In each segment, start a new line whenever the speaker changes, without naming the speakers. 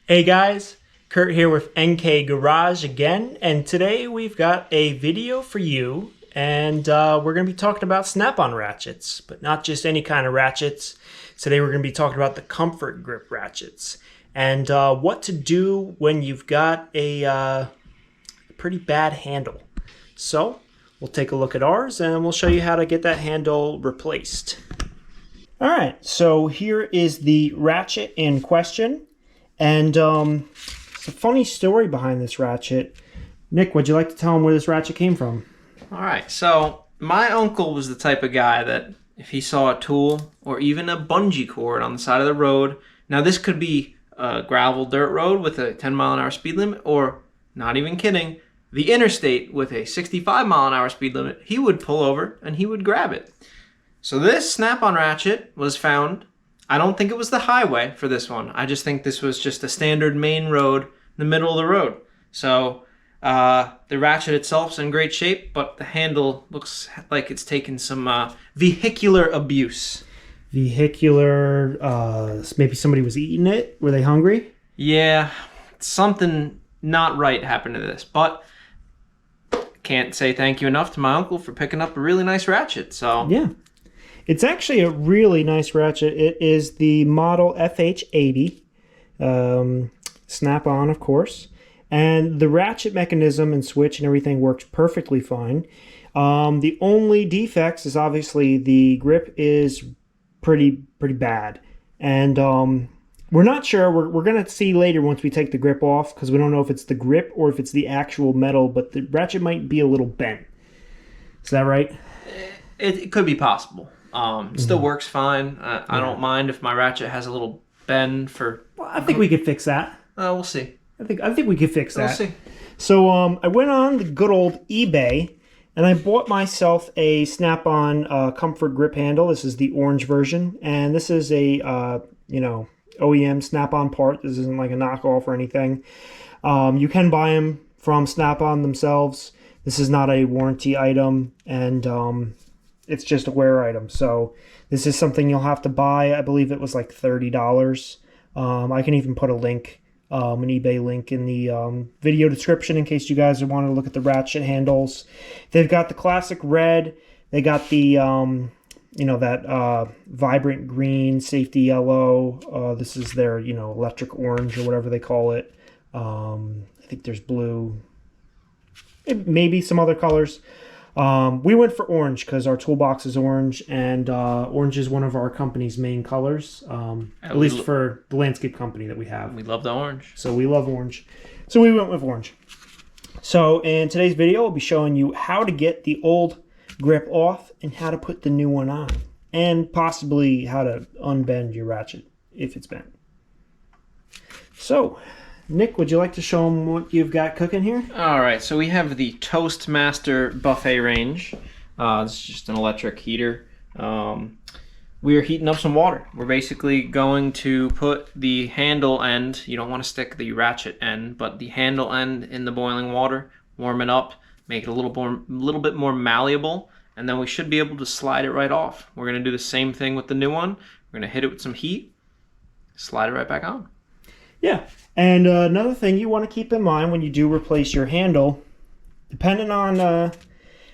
Hey guys, Kurt here with NK Garage again, and today we've got a video for you, and we're going to be talking about snap-on ratchets, but not just any kind of ratchets. Today we're going to be talking about the comfort grip ratchets, and what to do when you've got a pretty bad handle. So we'll take a look at ours, and we'll show you how to get that handle replaced. Alright, so here is the ratchet in question. And it's a funny story behind this ratchet. Nick, would you like to tell him where this ratchet came from?
All right, so my uncle was the type of guy that if he saw a tool or even a bungee cord on the side of the road, now this could be a gravel dirt road with a 10-mile-an-hour speed limit, or, not even kidding, the interstate with a 65-mile-an-hour speed limit, he would pull over and he would grab it. So this snap-on ratchet was found. I don't think it was the highway for this one. I just think this was just a standard main road in the middle of the road. So the ratchet itself's in great shape, but the handle looks like it's taken some vehicular abuse.
Vehicular, maybe somebody was eating it? Were they hungry?
Yeah, something not right happened to this, but can't say thank you enough to my uncle for picking up a really nice ratchet. So
yeah. It's actually a really nice ratchet. It is the model FH80, snap-on, of course. And the ratchet mechanism and switch and everything works perfectly fine. The only defects is obviously the grip is pretty bad. And we're not sure. We're going to see later once we take the grip off, because we don't know if it's the grip or if it's the actual metal, but the ratchet might be a little bent. Is that right?
It could be possible. Still works fine. I don't mind if my ratchet has a little bend for...
Well, I think we could fix that.
We'll see.
I think we could fix that.
We'll see.
So I went on the good old eBay, and I bought myself a snap-on comfort grip handle. This is the orange version, and this is a OEM snap-on part. This isn't like a knockoff or anything. You can buy them from Snap-on themselves. This is not a warranty item, and it's just a wear item. So this is something you'll have to buy. I believe it was like $30. I can even put a link, an eBay link in the video description in case you guys want to look at the ratchet handles. They've got the classic red. They got the, that vibrant green, safety yellow. This is their, electric orange or whatever they call it. I think there's blue. Maybe some other colors. We went for orange because our toolbox is orange, and orange is one of our company's main colors, at least for the landscape company that we have.
We love the orange.
So we love orange. So we went with orange. So in today's video, I'll be showing you how to get the old grip off and how to put the new one on, and possibly how to unbend your ratchet if it's bent. So, Nick, would you like to show them what you've got cooking here?
All right, so we have the Toastmaster buffet range. This is just an electric heater. We are heating up some water. We're basically going to put the handle end, you don't want to stick the ratchet end, but the handle end in the boiling water, warm it up, make it a little bit more malleable, and then we should be able to slide it right off. We're going to do the same thing with the new one. We're going to hit it with some heat, slide it right back on.
Yeah, and another thing you want to keep in mind when you do replace your handle, depending on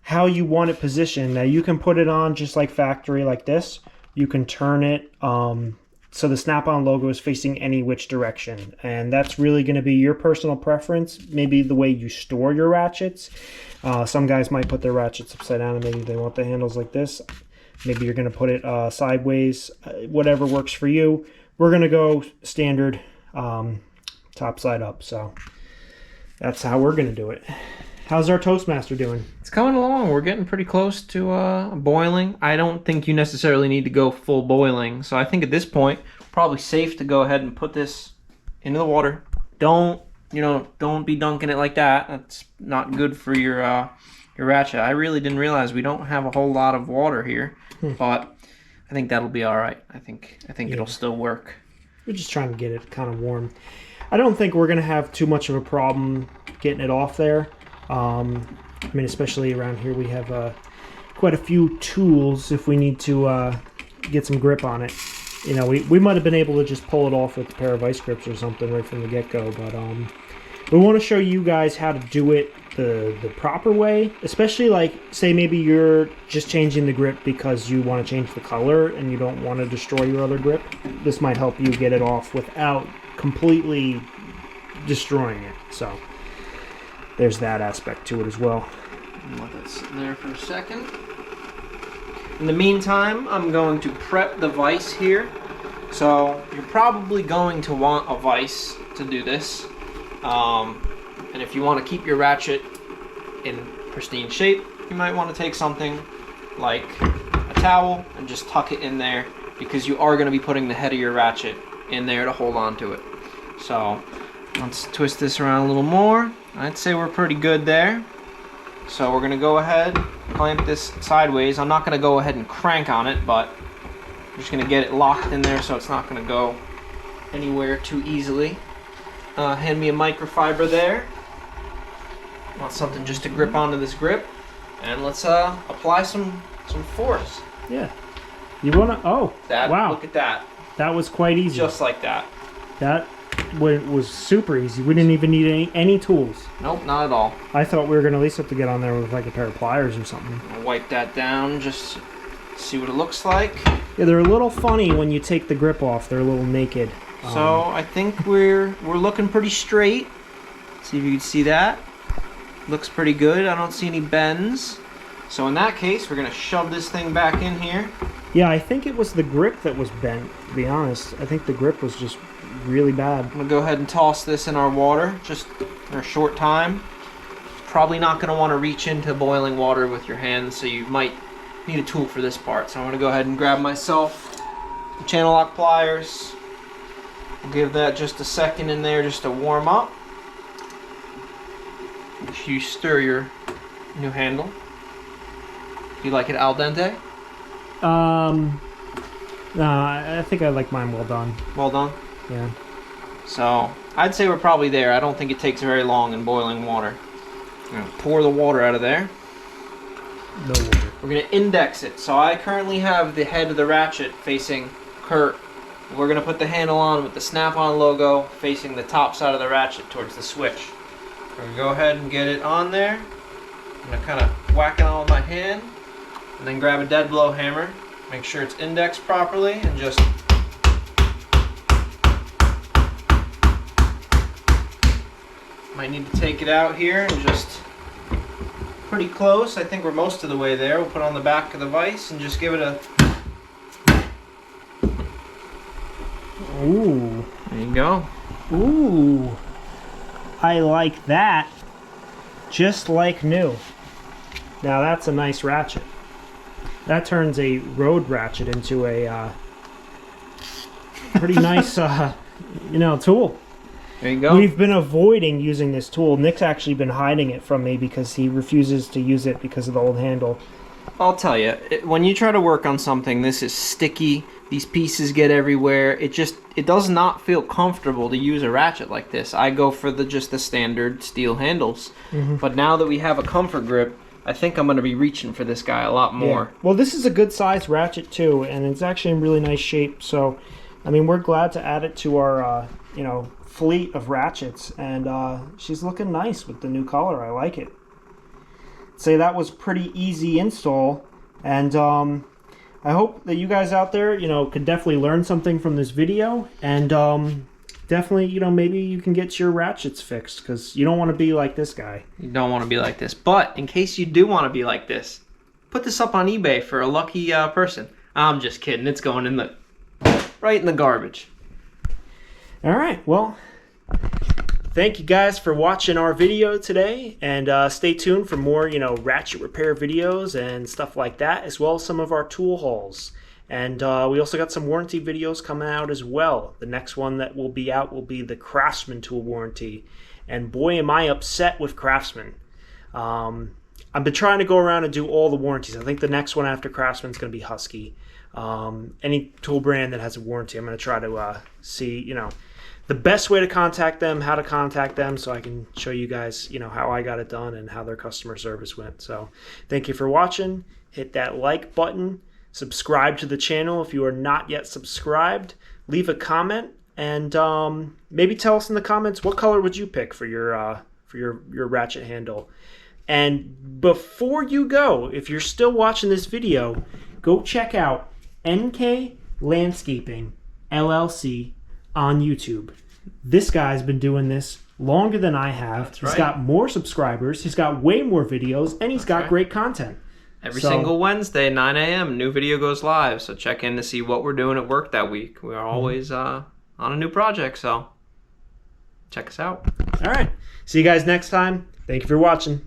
how you want it positioned. Now, you can put it on just like factory like this. You can turn it so the Snap-on logo is facing any which direction. And that's really going to be your personal preference, maybe the way you store your ratchets. Some guys might put their ratchets upside down and maybe they want the handles like this. Maybe you're going to put it sideways, whatever works for you. We're going to go standard top side up, so that's how we're gonna do it. How's our Toastmaster doing?
It's coming along. We're getting pretty close to boiling. I don't think you necessarily need to go full boiling, so I think at this point probably safe to go ahead and put this into the water. Don't be dunking it like that. That's not good for your ratchet. I really didn't realize we don't have a whole lot of water here, but I think that'll be all right. I think it'll still work.
We're just trying to get it kind of warm. I don't think we're going to have too much of a problem getting it off there. I mean, especially around here, we have quite a few tools if we need to get some grip on it. you know, we might have been able to just pull it off with a pair of vice grips or something right from the get-go, but we want to show you guys how to do it the proper way, especially like, say maybe you're just changing the grip because you want to change the color and you don't want to destroy your other grip. This might help you get it off without completely destroying it. So there's that aspect to it as well.
Let that sit there for a second. In the meantime, I'm going to prep the vise here. So you're probably going to want a vise to do this. And if you want to keep your ratchet in pristine shape, you might want to take something like a towel and just tuck it in there, because you are going to be putting the head of your ratchet in there to hold on to it. So let's twist this around a little more. I'd say we're pretty good there. So we're going to go ahead, clamp this sideways. I'm not going to go ahead and crank on it, but I'm just going to get it locked in there so it's not going to go anywhere too easily. Hand me a microfiber there. Want something just to grip onto this grip. And let's apply some force.
Yeah. You want to... Oh,
that,
wow.
Look at that.
That was quite easy.
Just like that.
That was super easy. We didn't even need any tools.
Nope, not at all.
I thought we were going to at least have to get on there with like a pair of pliers or something.
I'll wipe that down, just see what it looks like.
Yeah, they're a little funny when you take the grip off. They're a little naked.
So I think we're looking pretty straight. See if you can see that. Looks pretty good. I don't see any bends. So in that case, we're going to shove this thing back in here.
Yeah, I think it was the grip that was bent, to be honest. I think the grip was just really bad.
I'm going to go ahead and toss this in our water just for a short time. Probably not going to want to reach into boiling water with your hands, so you might need a tool for this part. So I'm going to go ahead and grab myself the channel lock pliers. Give that just a second in there just to warm up. Make sure you stir your new handle. Do you like it al dente?
No, I think I like mine well done.
Well done?
Yeah.
So, I'd say we're probably there. I don't think it takes very long in boiling water. I'm going to pour the water out of there.
No water.
We're going to index it. So I currently have the head of the ratchet facing Kurt. We're going to put the handle on with the Snap-on logo facing the top side of the ratchet towards the switch. We're going to go ahead and get it on there. I'm going to kind of whack it on with my hand, and then grab a dead blow hammer, make sure it's indexed properly, and just might need to take it out here and just pretty close. I think we're most of the way there. We'll put it on the back of the vise and just give it a...
Ooh.
There you go.
Ooh. I like that. Just like new. Now that's a nice ratchet. That turns a road ratchet into a pretty nice, tool.
There you go.
We've been avoiding using this tool. Nick's actually been hiding it from me because he refuses to use it because of the old handle.
I'll tell you, when you try to work on something, this is sticky. These pieces get everywhere. It does not feel comfortable to use a ratchet like this. I go for just the standard steel handles. Mm-hmm. But now that we have a comfort grip, I think I'm going to be reaching for this guy a lot more.
Yeah. Well, this is a good size ratchet too, and it's actually in really nice shape. So, I mean, we're glad to add it to our, fleet of ratchets, and she's looking nice with the new color. I like it. Say that was pretty easy install, and I hope that you guys out there, could definitely learn something from this video, and definitely, maybe you can get your ratchets fixed, because you don't want to be like this guy.
You don't want to be like this, but in case you do want to be like this, put this up on eBay for a lucky person. I'm just kidding. It's going right in the garbage.
All right, well, thank you guys for watching our video today, and stay tuned for more, ratchet repair videos and stuff like that, as well as some of our tool hauls. And we also got some warranty videos coming out as well. The next one that will be out will be the Craftsman tool warranty. And boy, am I upset with Craftsman. I've been trying to go around and do all the warranties. I think the next one after Craftsman is going to be Husky. Any tool brand that has a warranty, I'm going to try to see, the best way to contact them, how to contact them, so I can show you guys, how I got it done and how their customer service went. So thank you for watching. Hit that like button. Subscribe to the channel if you are not yet subscribed. Leave a comment, and maybe tell us in the comments what color would you pick for your ratchet handle. And before you go, if you're still watching this video, go check out NK Landscaping LLC on YouTube. This guy's been doing this longer than I have.
That's
He's
right.
got more subscribers. He's got way more videos, and he's got
right.
great content.
Every single Wednesday, 9 a.m., new video goes live. So check in to see what we're doing at work that week. We are always on a new project, so check us out.
All right. See you guys next time. Thank you for watching.